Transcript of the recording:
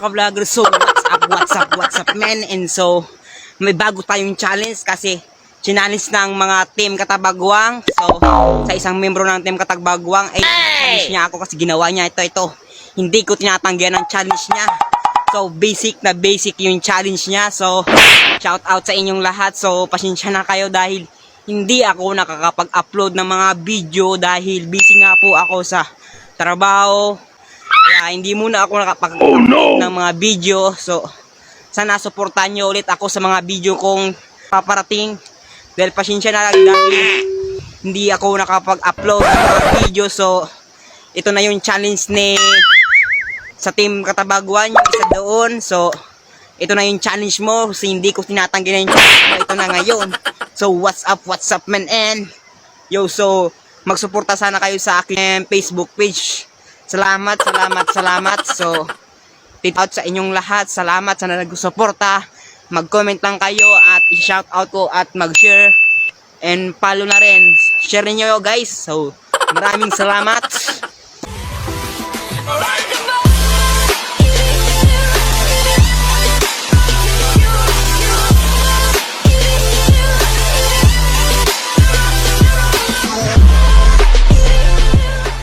ka-vlogger. So, what's up, man? And so, may bago tayong challenge kasi challenge ng mga team Katabagwang. So, sa isang membro ng team Katabagwang ay challenge niya ako kasi ginawa niya ito. Hindi ko tinatanggihan ang challenge niya. So, basic yung challenge niya. So, shout out sa inyong lahat. So, pasensya na kayo dahil hindi ako nakakapag-upload ng mga video dahil busy nga po ako sa trabaho. Kaya hindi muna ako nakapag-upload ng mga video. So, sana suportahan nyo ulit ako sa mga video kong paparating. Dahil pasensya na lang dahil hindi ako nakapag-upload ng mga video. So, ito na yung challenge ni sa team Katabagwan, yung isa doon. So, ito na yung challenge mo. Kasi hindi ko tinatanggi na yung challenge mo. Ito na ngayon. So, what's up, man? And, so, magsuporta sana kayo sa aking Facebook page. Salamat. So, tip out sa inyong lahat. Salamat sa nagsuporta. Mag-comment lang kayo at i-shout out ko at mag-share. And follow na rin. Share niyo guys. So, maraming salamat.